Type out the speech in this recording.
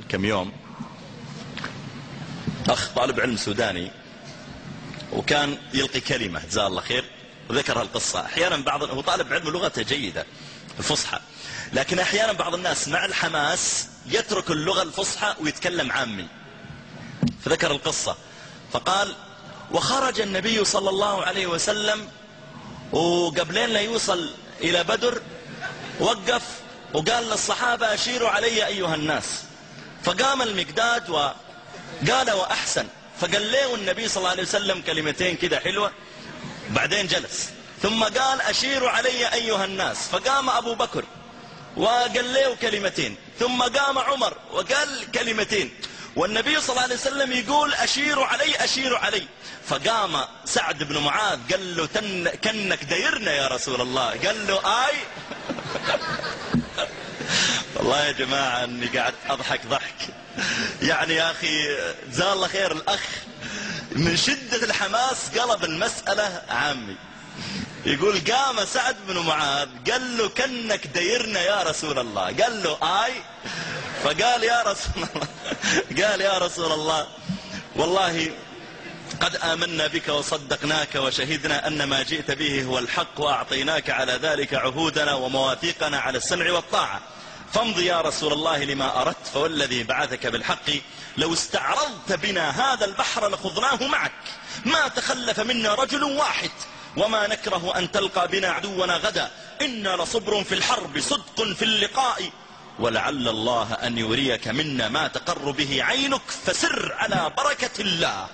كم يوم أخ طالب علم سوداني، وكان يلقي كلمة جزاه الله خير وذكر هالقصة. أحيانا هو طالب علم لغته جيدة الفصحى، لكن أحيانا بعض الناس مع الحماس يترك اللغة الفصحى ويتكلم عامي. فذكر القصة فقال: وخرج النبي صلى الله عليه وسلم وقبلين لا يوصل إلى بدر وقف وقال للصحابة: أشيروا علي أيها الناس. فقام المقداد وقال: وأحسن. فقال له النبي صلى الله عليه وسلم كلمتين كده حلوة، بعدين جلس ثم قال: أشيروا علي أيها الناس. فقام أبو بكر وقال له كلمتين، ثم قام عمر وقال كلمتين، والنبي صلى الله عليه وسلم يقول: أشيروا علي أشيروا علي. فقام سعد بن معاذ قال له: كنك دايرنا يا رسول الله. قال له: آي. والله يا جماعة أني قاعد أضحك ضحك، يعني يا أخي جزاه الله خير الأخ من شدة الحماس قلب المسألة عامي. يقول: قام سعد بن معاذ قال له: كنك دايرنا يا رسول الله. قال له: آي. فقال: يا رسول الله قال: يا رسول الله والله قد آمنا بك وصدقناك وشهدنا أن ما جئت به هو الحق، وأعطيناك على ذلك عهودنا ومواثيقنا على السمع والطاعة، فامض يا رسول الله لما أردت، فوالذي بعثك بالحق لو استعرضت بنا هذا البحر لخضناه معك، ما تخلف منا رجل واحد، وما نكره أن تلقى بنا عدونا غدا، إنا لصبر في الحرب صدق في اللقاء، ولعل الله أن يريك منا ما تقر به عينك، فسر على بركة الله.